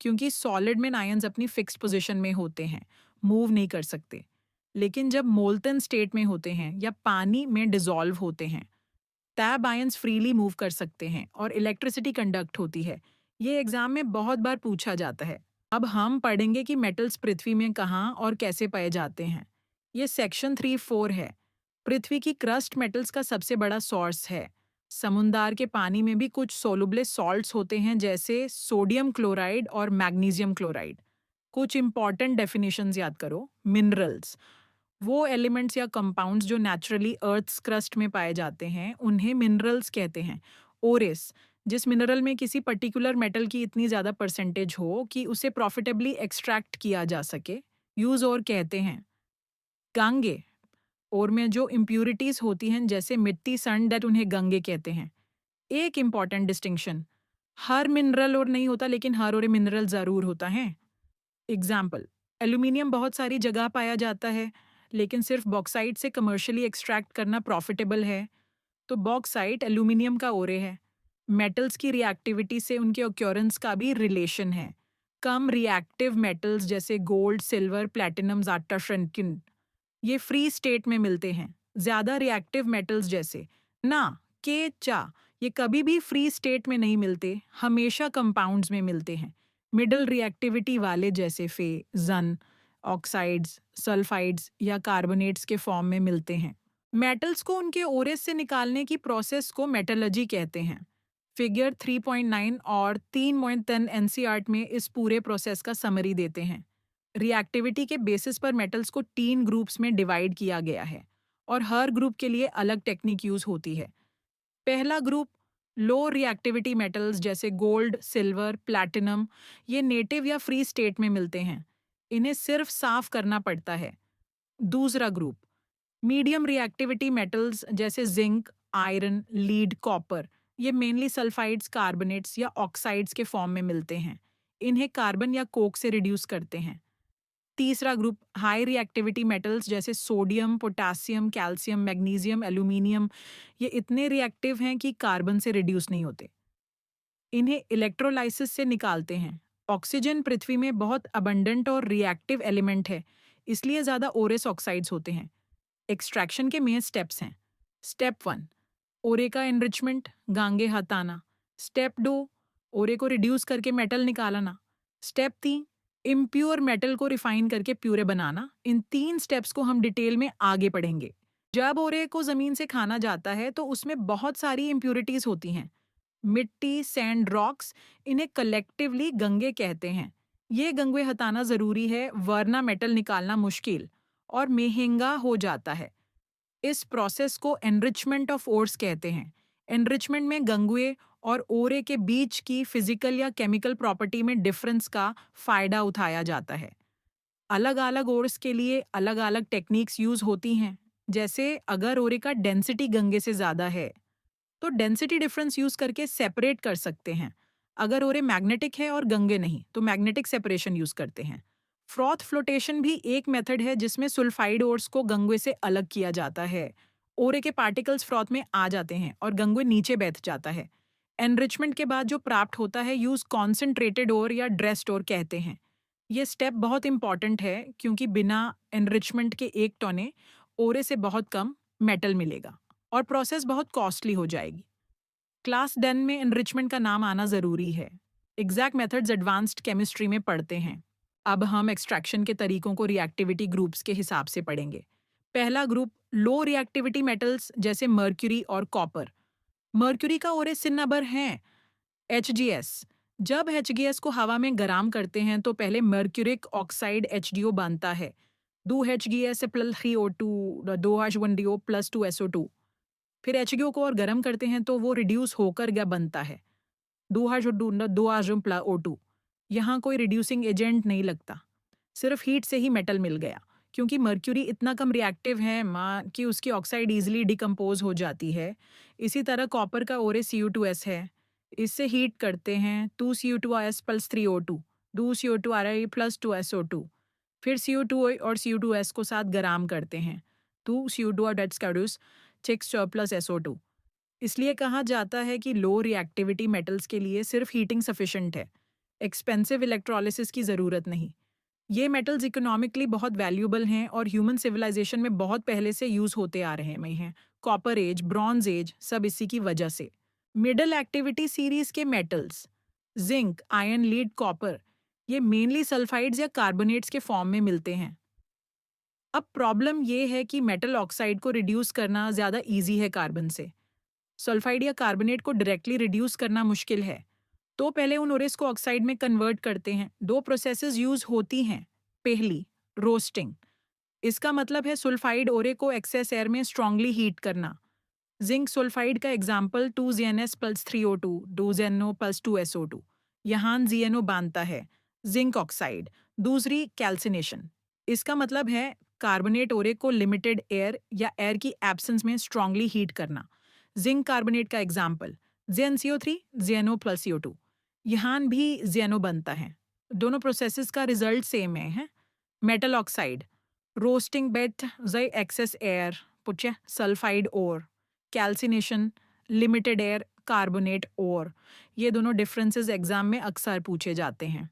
क्योंकि सॉलिड में आयंस अपनी फिक्स्ड पोजीशन में होते हैं, मूव नहीं कर सकते। लेकिन जब मोल्टन स्टेट में होते हैं या पानी में डिसॉल्व होते हैं, तब आयंस फ्रीली मूव कर सकते हैं और इलेक्ट्रिसिटी कंडक्ट होती है। ये एग्जाम में बहुत बार पूछा जाता है। अब हम पढ़ेंगे कि मेटल्स पृथ्वी में कहाँ और कैसे पाए जाते हैं। ये सेक्शन 3.4 है। पृथ्वी की क्रस्ट मेटल्स का सबसे बड़ा सोर्स है। समुद्र के पानी में भी कुछ सोलुबल सॉल्ट्स होते हैं, जैसे सोडियम क्लोराइड और मैग्नीशियम क्लोराइड। कुछ इंपॉर्टेंट डेफिनेशंस याद करो। मिनरल्स, वो एलिमेंट्स या कंपाउंड्स जो नेचुरली अर्थ क्रस्ट में पाए जाते हैं, उन्हें मिनरल्स कहते हैं। ओरेस, जिस मिनरल में किसी पर्टिकुलर मेटल की इतनी ज़्यादा परसेंटेज हो कि उसे प्रॉफिटेबली एक्सट्रैक्ट किया जा सके, यूज और कहते हैं। गंगे, और में जो इम्प्यूरिटीज होती हैं जैसे मिट्टी, सैंड, दैट उन्हें गंगे कहते हैं। एक इम्पॉर्टेंट डिस्टिंक्शन, हर मिनरल और नहीं होता, लेकिन हर और मिनरल ज़रूर होता है। एग्जाम्पल, एल्यूमिनियम बहुत सारी जगह पाया जाता है, लेकिन सिर्फ बॉक्साइट से कमर्शियली एक्सट्रैक्ट करना प्रॉफिटेबल है, तो बॉक्साइट एल्यूमिनियम का ओरे है। मेटल्स की रिएक्टिविटी से उनके ऑक्योरेंस का भी रिलेशन है। कम रिएक्टिव मेटल्स जैसे गोल्ड, सिल्वर, प्लैटिनम, ज़ाटा, श्रिंकिन, ये फ्री स्टेट में मिलते हैं। ज़्यादा रिएक्टिव मेटल्स जैसे ना, के, चा, ये कभी भी फ्री स्टेट में नहीं मिलते, हमेशा कंपाउंड्स में मिलते हैं। मिडल रिएक्टिविटी वाले जैसे फे, जन, ऑक्साइड्स, सल्फाइड्स या कार्बोनेट्स के फॉर्म में मिलते हैं। मेटल्स को उनके ओरेस से निकालने की प्रोसेस को मेटलर्जी कहते हैं। फिगर 3.9 और 3.10 एनसीईआरटी में इस पूरे प्रोसेस का समरी देते हैं। रिएक्टिविटी के बेसिस पर मेटल्स को 3 ग्रुप्स में डिवाइड किया गया है और हर ग्रुप के लिए अलग टेक्निक यूज होती है। पहला ग्रुप, लो रिएक्टिविटी मेटल्स जैसे गोल्ड, सिल्वर, प्लैटिनम, ये नेटिव या फ्री स्टेट में मिलते हैं, इन्हें सिर्फ साफ करना पड़ता है। दूसरा ग्रुप, मीडियम रिएक्टिविटी मेटल्स जैसे जिंक, आयरन, लीड, कॉपर, ये मेनली सल्फाइड्स, कार्बोनेट्स या ऑक्साइड्स के फॉर्म में मिलते हैं, इन्हें कार्बन या कोक से रिड्यूस करते हैं। तीसरा ग्रुप, हाई रिएक्टिविटी मेटल्स जैसे sodium, potassium, calcium, magnesium, aluminium, ये इतने रिएक्टिव हैं कि कार्बन से रिड्यूस नहीं होते, इन्हें इलेक्ट्रोलाइसिस से निकालते हैं। ऑक्सीजन पृथ्वी में बहुत अबंडेंट और रिएक्टिव एलिमेंट है, इसलिए ज़्यादा ओरेस ऑक्साइड्स होते हैं। एक्सट्रैक्शन के मेन स्टेप्स हैं। स्टेप 1, ओरे का एनरिचमेंट, गांगे हटाना। स्टेप 2, ओरे को रिड्यूस करके मेटल निकालना। स्टेप 3, इम्प्योर मेटल को रिफाइन करके प्यूरे बनाना। इन 3 स्टेप्स को हम डिटेल में आगे पढ़ेंगे। जब ओरे को जमीन से खाना जाता है तो उसमें बहुत सारी इम्प्यूरिटीज होती हैं। मिट्टी, सैंड, रॉक्स, इन्हें कलेक्टिवली गंगे कहते हैं। ये गंगे हटाना जरूरी है, वरना मेटल निकालना मुश्किल और महंगा हो जाता है। इस प्रोसेस को एनरिचमेंट ऑफ ओर्स कहते हैं। एनरिचमेंट में गंगुए और ओरे के बीच की फिजिकल या केमिकल प्रॉपर्टी में डिफरेंस का फायदा उठाया जाता है। अलग अलग ओर्स के लिए अलग अलग टेक्निक्स यूज होती हैं। जैसे अगर ओरे का डेंसिटी गंगे से ज़्यादा है तो डेंसिटी डिफरेंस यूज करके सेपरेट कर सकते हैं। अगर ओरे मैग्नेटिक है और गंगे नहीं तो मैग्नेटिक सेपरेशन यूज करते हैं। फ्रॉथ फ्लोटेशन भी एक मेथड है जिसमें सल्फाइड ओर्स को गंगे से अलग किया जाता है। ओरे के पार्टिकल्स फ्रॉथ में आ जाते हैं और गंगे नीचे बैठ जाता है। एनरिचमेंट के बाद जो प्राप्त होता है यूज कॉन्सेंट्रेटेड ओर या ड्रेस्ड ओर कहते हैं। ये स्टेप बहुत इंपॉर्टेंट है क्योंकि बिना एनरिचमेंट के एक टोने ओरे से बहुत कम मेटल मिलेगा और प्रोसेस बहुत कॉस्टली हो जाएगी। क्लास 10 में एनरिचमेंट का नाम आना ज़रूरी है। एग्जैक्ट मेथड्स एडवांस्ड केमिस्ट्री में पढ़ते हैं। अब हम एक्सट्रैक्शन के तरीकों को रिएक्टिविटी ग्रुप्स के हिसाब से पढ़ेंगे। पहला ग्रुप लो रिएक्टिविटी मेटल्स जैसे मर्क्यूरी और कॉपर। मर्क्यूरी का ओरे सिन नंबर है HgS। जब HgS को हवा में गरम करते हैं तो पहले मर्क्यूरिक ऑक्साइड HDO बनता है। 2HgS plus 3O2 2H1DO plus 2SO2। फिर HGO को और गर्म करते हैं तो वो रिड्यूस होकर क्या बनता है 2H2 यहाँ कोई रिड्यूसिंग एजेंट नहीं लगता, सिर्फ हीट से ही मेटल मिल गया। क्योंकि मर्क्यूरी इतना कम रिएक्टिव है मां कि उसकी ऑक्साइड इजीली डिकम्पोज हो जाती है। इसी तरह कॉपर का ओरे Cu2S है। इससे हीट करते हैं 2Cu2S plus 3O2 2CO2Ri plus 2SO2। फिर Cu2 और Cu2S को साथ गरम करते हैं 2Cu2 6 प्लस SO2। इसलिए कहा जाता है कि लो रिएक्टिविटी मेटल्स के लिए सिर्फ हीटिंग सफिशिएंट है, एक्सपेंसिव इलेक्ट्रोलिसिस की ज़रूरत नहीं। ये मेटल्स इकोनॉमिकली बहुत वैल्यूएबल हैं और ह्यूमन सिविलाइजेशन में बहुत पहले से यूज़ होते आ रहे हैं। कॉपर एज, ब्रॉन्ज एज सब इसी की वजह से। मिडल एक्टिविटी सीरीज के metals zinc, iron, lead, copper ये मेनली सल्फाइड्स या कार्बोनेट्स के फॉर्म में मिलते हैं। अब प्रॉब्लम ये है कि मेटल ऑक्साइड को रिड्यूस करना ज़्यादा इजी है कार्बन से। सल्फाइड या कार्बोनेट को डायरेक्टली रिड्यूस करना मुश्किल है, तो पहले उन ओरेस को ऑक्साइड में कन्वर्ट करते हैं। दो प्रोसेसेस यूज होती हैं। पहली, रोस्टिंग। इसका मतलब है सल्फाइड ओरे को एक्सेस एयर में स्ट्रांगली हीट करना। जिंक सल्फाइड का example 2ZnS plus 3O2 2ZnO plus 2SO2। यहाँ ZnO बनता है जिंक ऑक्साइड। दूसरी, कैल्सिनेशन। इसका मतलब है कार्बोनेट ओरे को लिमिटेड एयर या एयर की एब्सेंस में स्ट्रांगली हीट करना। जिंक कार्बोनेट का example ZnCO3 ZnO plus CO2। यहाँ भी ZnO बनता है। दोनों प्रोसेसेस का रिजल्ट सेम है। मेटल ऑक्साइड रोस्टिंग बेट जय एक्सेस एयर पुचे sulphide ore. Calcination limited air carbonate ore. ये दोनों डिफरेंसेस एग्जाम में अक्सर पूछे जाते हैं।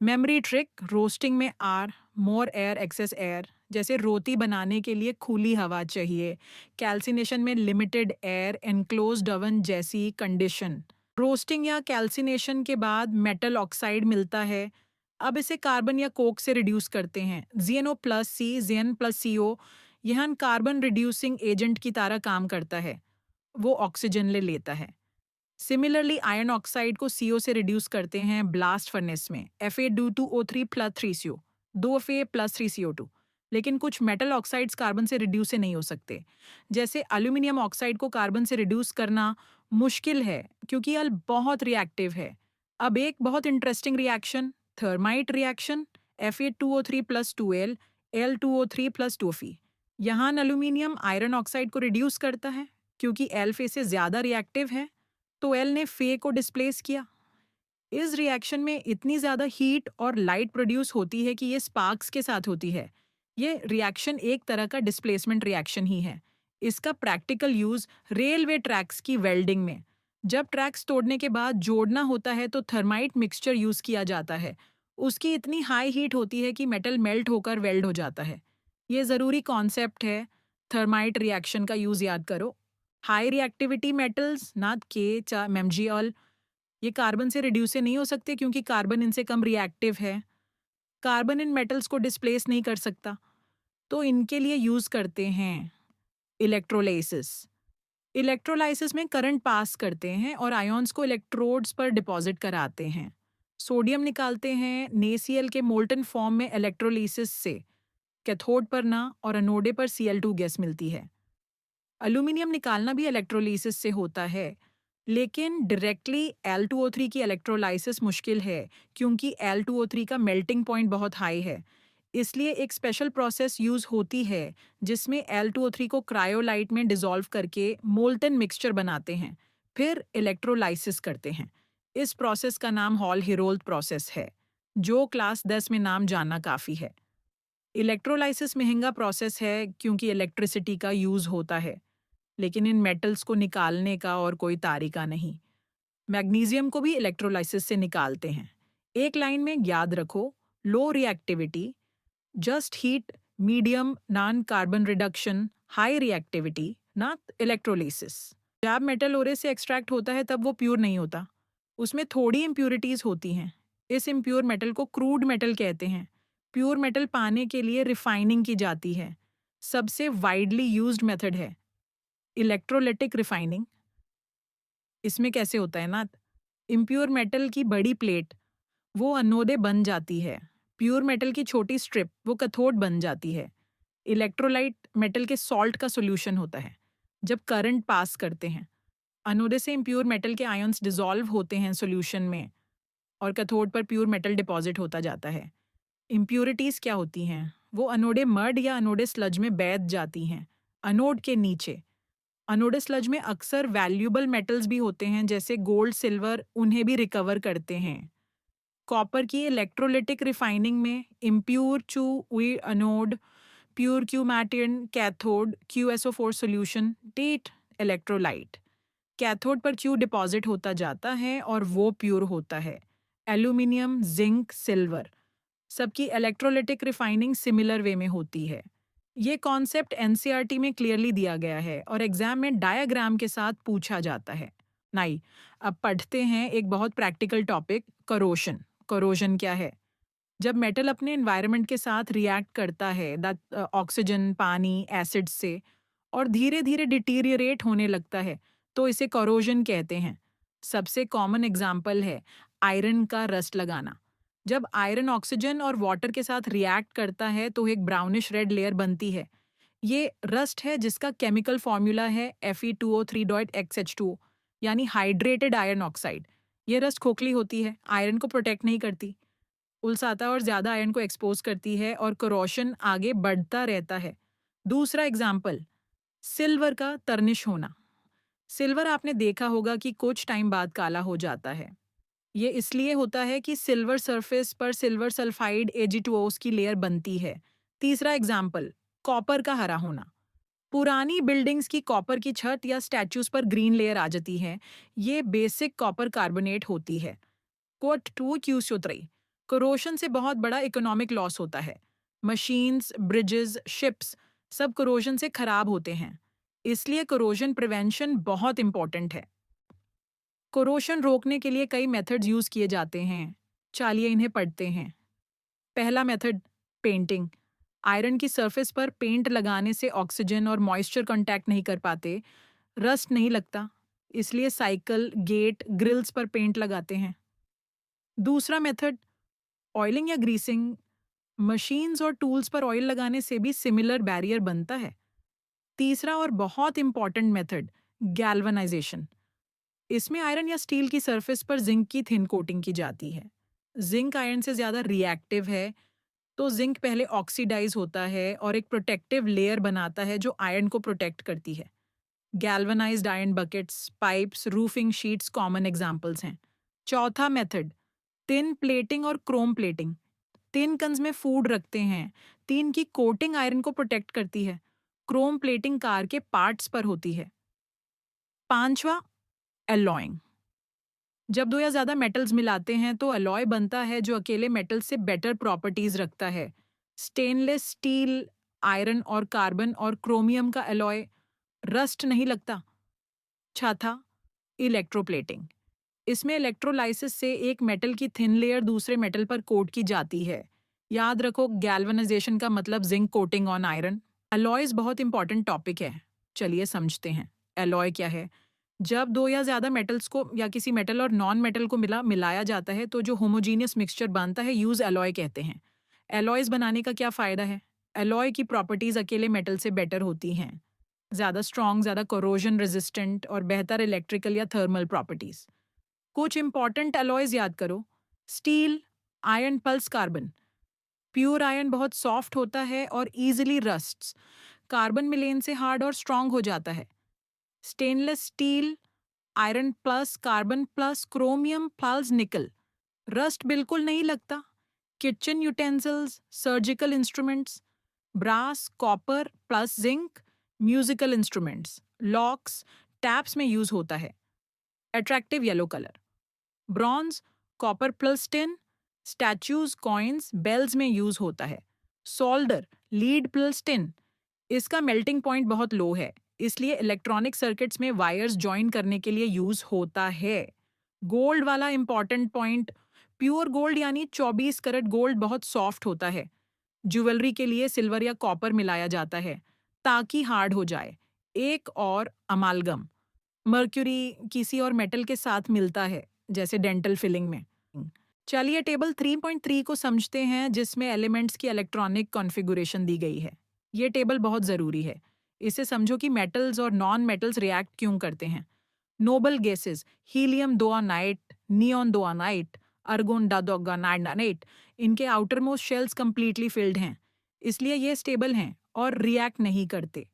मेमोरी ट्रिक, रोस्टिंग में R more air excess air, जैसे रोटी बनाने के लिए खुली हवा चाहिए। कैल्सिनेशन में लिमिटेड एयर एनक्लोज्ड ओवन जैसी कंडीशन। रोस्टिंग या कैल्सिनेशन के बाद मेटल ऑक्साइड मिलता है। अब इसे कार्बन या कोक से रिड्यूस करते हैं। ZnO प्लस सी Zn प्लस CO यहाँ कार्बन रिड्यूसिंग एजेंट की तरह काम करता है, वो ऑक्सीजन ले लेता है। सिमिलरली आयरन ऑक्साइड को CO से रिड्यूस करते हैं ब्लास्ट फर्नेस में। Fa2O3 plus 3CO 2Fa plus 3CO2। लेकिन कुछ मेटल ऑक्साइड्स कार्बन से रिड्यूस से नहीं हो सकते। जैसे एल्यूमिनियम ऑक्साइड को कार्बन से रिड्यूस करना मुश्किल है क्योंकि यह बहुत रिएक्टिव है। अब एक बहुत interesting reaction, thermite reaction. Fa2O3 plus 2L L2O3 plus 2Fe। यहाँ एल्यूमिनियम आयरन ऑक्साइड को रिड्यूस करता है क्योंकि L Fe से ज़्यादा रिएक्टिव है, तो एल ने फे को डिस्प्लेस किया। इस रिएक्शन में इतनी ज़्यादा हीट और लाइट प्रोड्यूस होती है कि ये स्पार्क्स के साथ होती है। ये रिएक्शन एक तरह का डिस्प्लेसमेंट रिएक्शन ही है। इसका प्रैक्टिकल यूज़ रेलवे ट्रैक्स की वेल्डिंग में। जब ट्रैक्स तोड़ने के बाद जोड़ना होता है तो थर्माइट मिक्सचर यूज़ किया जाता है। उसकी इतनी हाई हीट होती है कि मेटल मेल्ट होकर वेल्ड हो जाता है। ये ज़रूरी कॉन्सेप्ट है, थर्माइट रिएक्शन का यूज़ याद करो। हाई रिएक्टिविटी मेटल्स नाद के चा मेमजीऑल ये कार्बन से रिड्यूस नहीं हो सकते क्योंकि कार्बन इनसे कम रिएक्टिव है। कार्बन इन मेटल्स को डिस्प्लेस नहीं कर सकता, तो इनके लिए यूज करते हैं इलेक्ट्रोलाइसिस। इलेक्ट्रोलाइसिस में करंट पास करते हैं और आयोन्स को इलेक्ट्रोड्स पर डिपॉजिट कराते हैं। सोडियम निकालते हैं NaCl के मोल्टन फॉर्म में इलेक्ट्रोलिसिस से। कैथोड पर ना और अनोडे पर Cl2 गैस मिलती है। एल्यूमिनियम निकालना भी इलेक्ट्रोलिसिस से होता है, लेकिन डायरेक्टली Al2O3 की इलेक्ट्रोलाइसिस मुश्किल है क्योंकि Al2O3 का मेल्टिंग पॉइंट बहुत हाई है। इसलिए एक स्पेशल प्रोसेस यूज होती है जिसमें Al2O3 को क्रायोलाइट में डिसॉल्व करके मोल्टन मिक्सचर बनाते हैं, फिर इलेक्ट्रोलाइसिस करते हैं। इस प्रोसेस का नाम हॉल हेरोल्ड प्रोसेस है, जो क्लास 10 में नाम जानना काफ़ी है। इलेक्ट्रोलाइसिस महंगा प्रोसेस है क्योंकि इलेक्ट्रिसिटी का यूज होता है, लेकिन इन मेटल्स को निकालने का और कोई तरीका नहीं। मैग्नीशियम को भी इलेक्ट्रोलाइसिस से निकालते हैं। एक लाइन में याद रखो, लो reactivity, just heat, medium non carbon reduction, high reactivity not electrolysis. जब मेटल ओरे से एक्सट्रैक्ट होता है तब वो प्योर नहीं होता, उसमें थोड़ी इम्प्यूरिटीज होती हैं। इस इम्प्योर मेटल को क्रूड मेटल कहते हैं। प्योर मेटल पाने के लिए रिफाइनिंग की जाती है। सबसे वाइडली यूज्ड मेथड है इलेक्ट्रोलिटिक रिफाइनिंग। इसमें कैसे होता है ना, इम्प्योर मेटल की बड़ी प्लेट वो अनोदे बन जाती है, प्योर मेटल की छोटी स्ट्रिप वो कैथोड बन जाती है। इलेक्ट्रोलाइट मेटल के सॉल्ट का सॉल्यूशन होता है। जब करंट पास करते हैं, अनोदे से इम्प्योर मेटल के आयंस डिसॉल्व होते हैं सॉल्यूशन में और कैथोड पर प्योर मेटल डिपॉजिट होता जाता है। इम्प्योरिटीज क्या होती हैं? वो अनोडे मड या अनोडे स्लज में बैठ जाती हैं, अनोड के नीचे। अनोडे स्लज में अक्सर वैल्यूएबल मेटल्स भी होते हैं जैसे गोल्ड, सिल्वर, उन्हें भी रिकवर करते हैं। कॉपर की इलेक्ट्रोलिटिक रिफाइनिंग में इम्प्योर चू वी अनोड, प्योर क्यू मैटियन कैथोड, QSO4 सॉल्यूशन, टेट इलेक्ट्रोलाइट। कैथोड पर क्यू डिपॉजिट होता जाता है और वो प्योर होता है। एल्यूमिनियम, जिंक, सिल्वर, सबकी इलेक्ट्रोलिटिक रिफाइनिंग सिमिलर वे में होती है। ये कॉन्सेप्ट एनसीईआरटी में क्लियरली दिया गया है और एग्जाम में डायग्राम के साथ पूछा जाता है। नहीं, अब पढ़ते हैं एक बहुत प्रैक्टिकल टॉपिक, करोशन। करोशन क्या है? जब मेटल अपने एनवायरनमेंट के साथ रिएक्ट करता है, दैट ऑक्सीजन, पानी, एसिड से, और धीरे धीरे डिटीरियरेट होने लगता है, तो इसे करोजन कहते हैं। सबसे कॉमन एग्जाम्पल है आयरन का रस्ट लगाना। जब आयरन ऑक्सीजन और वाटर के साथ रिएक्ट करता है तो एक ब्राउनिश रेड लेयर बनती है। ये रस्ट है जिसका केमिकल फॉर्मूला है Fe2O3.XH2, यानी हाइड्रेटेड आयरन ऑक्साइड। ये रस्ट खोखली होती है, आयरन को प्रोटेक्ट नहीं करती, उलसाता और ज़्यादा आयरन को एक्सपोज करती है और कोरोशन आगे बढ़ता रहता है। दूसरा एग्जाम्पल, सिल्वर का तरनिश होना। सिल्वर आपने देखा होगा कि कुछ टाइम बाद काला हो जाता है। ये इसलिए होता है कि सिल्वर सरफेस पर सिल्वर सल्फाइड Ag2Os की लेयर बनती है। तीसरा एग्जाम्पल, कॉपर का हरा होना। पुरानी बिल्डिंग्स की कॉपर की छत या स्टैच्यूज पर ग्रीन लेयर आ जाती है। ये बेसिक कॉपर कार्बोनेट होती है। कोट 2 Q3, कोरोशन से बहुत बड़ा इकोनॉमिक लॉस होता है। मशीन्स, ब्रिजेस, शिप्स सब कोरोशन से खराब होते हैं। इसलिए कोरोजन प्रिवेंशन बहुत इंपॉर्टेंट है। कोरोशन रोकने के लिए कई मेथड्स यूज किए जाते हैं। चलिए इन्हें पढ़ते हैं। पहला मेथड, पेंटिंग। आयरन की सरफेस पर पेंट लगाने से ऑक्सीजन और मॉइस्चर कांटेक्ट नहीं कर पाते, रस्ट नहीं लगता, इसलिए साइकिल, गेट, ग्रिल्स पर पेंट लगाते हैं। दूसरा मेथड, ऑयलिंग या ग्रीसिंग। मशीन्स और टूल्स पर ऑयल लगाने से भी सिमिलर बैरियर बनता है। तीसरा और बहुत इंपॉर्टेंट मेथड, गैल्वनाइजेशन। इसमें आयरन या स्टील की सरफेस पर जिंक की थिन कोटिंग की जाती है। जिंक आयरन से ज़्यादा रिएक्टिव है, तो जिंक पहले ऑक्सीडाइज होता है और एक प्रोटेक्टिव लेयर बनाता है जो आयरन को प्रोटेक्ट करती है। Galvanised iron buckets, pipes, roofing sheets common examples हैं। चौथा मेथड, टिन प्लेटिंग और क्रोम प्लेटिंग। टिन कन्स में फूड रखते हैं। टिन की कोटिंग आयरन को प्रोटेक्ट करती है। क्रोम प्लेटिंग कार के पार्ट्स पर होती है। पांचवा, एलॉइंग। जब दो या ज़्यादा मेटल्स मिलाते हैं तो अलॉय बनता है जो अकेले मेटल से बेटर प्रॉपर्टीज रखता है। स्टेनलेस स्टील, आयरन और कार्बन और क्रोमियम का अलॉय, रस्ट नहीं लगता। छठा, इलेक्ट्रोप्लेटिंग। इसमें इलेक्ट्रोलाइसिस से एक मेटल की थिन लेयर दूसरे मेटल पर कोट की जाती है। याद रखो, गैल्वनाइजेशन का मतलब zinc coating on iron. Alloys बहुत इंपॉर्टेंट टॉपिक है, चलिए समझते हैं। अलॉय क्या है? जब दो या ज़्यादा मेटल्स को या किसी मेटल और नॉन मेटल को मिलाया जाता है तो जो होमोजीनियस मिक्सचर बनता है, यूज अलॉय कहते हैं। अलॉयज बनाने का क्या फ़ायदा है? अलॉय की प्रॉपर्टीज अकेले मेटल से बेटर होती हैं। ज़्यादा स्ट्रॉन्ग, ज़्यादा कोरोजन रेजिस्टेंट और बेहतर इलेक्ट्रिकल या थर्मल प्रॉपर्टीज़। कुछ इंपॉर्टेंट अलॉयज याद करो। Steel, iron pulse carbon. Pure iron बहुत सॉफ्ट होता है और इजीली रस्ट्स। कार्बन मिलेन से हार्ड और स्ट्रॉन्ग हो जाता है। Stainless steel, iron plus carbon plus chromium plus nickel, rust बिल्कुल नहीं लगता। Kitchen utensils, surgical instruments, brass copper plus zinc, musical instruments, locks, taps में यूज होता है। Attractive yellow colour. Bronze, copper plus tin, statues, coins, bells में use होता है। Solder, lead plus tin, इसका मेल्टिंग पॉइंट बहुत लो है, इसलिए इलेक्ट्रॉनिक सर्किट्स में वायर्स जॉइन करने के लिए यूज होता है। गोल्ड वाला इंपॉर्टेंट पॉइंट, प्योर गोल्ड यानी 24 कैरेट गोल्ड बहुत सॉफ्ट होता है। ज्वेलरी के लिए सिल्वर या कॉपर मिलाया जाता है ताकि हार्ड हो जाए। एक और अमालगम, मर्क्यूरी किसी और मेटल के साथ मिलता है, जैसे डेंटल फिलिंग में। चलिए टेबल 3.3 को समझते हैं, जिसमें एलिमेंट्स की इलेक्ट्रॉनिक कॉन्फ़िगरेशन दी गई है। ये टेबल बहुत ज़रूरी है। इसे समझो कि मेटल्स और नॉन मेटल्स रिएक्ट क्यों करते हैं। नोबल गैसेस, हीलियम 2 नाइट, नियॉन 2 नाइट, अर्गोन डाइऑक्साइड, इनके outer most shells completely filled हैं, इसलिए ये स्टेबल हैं और रिएक्ट नहीं करते।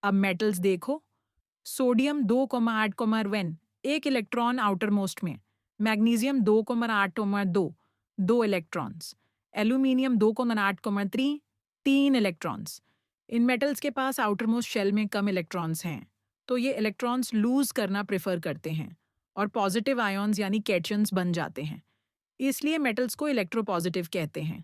अब मेटल्स देखो। सोडियम 2,8,1, एक इलेक्ट्रॉन आउटर मोस्ट में। Magnesium 2,8,2, 2 electrons. Aluminium 2,8,3, 3 electrons. इन मेटल्स के पास आउटर मोस्ट शेल में कम इलेक्ट्रॉन्स हैं, तो ये इलेक्ट्रॉन्स लूज करना प्रेफर करते हैं और पॉजिटिव आयॉन्स यानी कैटयंस बन जाते हैं। इसलिए मेटल्स को इलेक्ट्रोपॉजिटिव कहते हैं।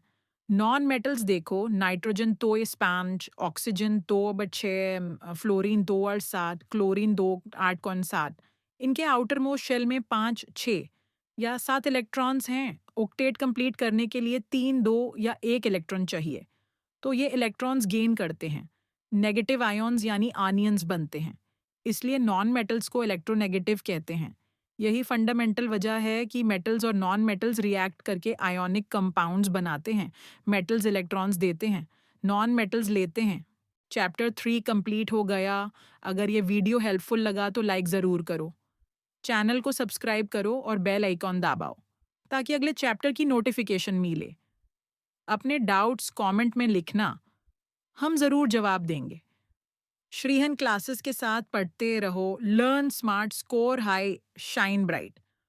नॉन मेटल्स देखो, नाइट्रोजन 2 5, ऑक्सीजन 2/6, फ्लोरीन 2/7, क्लोरीन 2 8,7। इनके आउटर मोस्ट शेल में 5, 6 या 7 इलेक्ट्रॉन्स हैं। ऑक्टेट कंप्लीट करने के लिए 3, 2 या 1 इलेक्ट्रॉन चाहिए, तो ये इलेक्ट्रॉन्स गेन करते हैं। नेगेटिव आयॉन्स यानी आनियंस बनते हैं, इसलिए नॉन मेटल्स को इलेक्ट्रोनेगेटिव कहते हैं। यही फंडामेंटल वजह है कि मेटल्स और नॉन मेटल्स रिएक्ट करके आयोनिक कंपाउंड्स बनाते हैं। मेटल्स इलेक्ट्रॉन्स देते हैं, नॉन मेटल्स लेते हैं। चैप्टर 3 कंप्लीट हो गया। अगर ये वीडियो हेल्पफुल लगा तो लाइक ज़रूर करो, चैनल को सब्सक्राइब करो और बेल आइकॉन दबाओ ताकि अगले चैप्टर की नोटिफिकेशन मिले। अपने डाउट्स कमेंट में लिखना, हम ज़रूर जवाब देंगे। श्रीहन क्लासेस के साथ पढ़ते रहो, learn smart, score high, shine bright.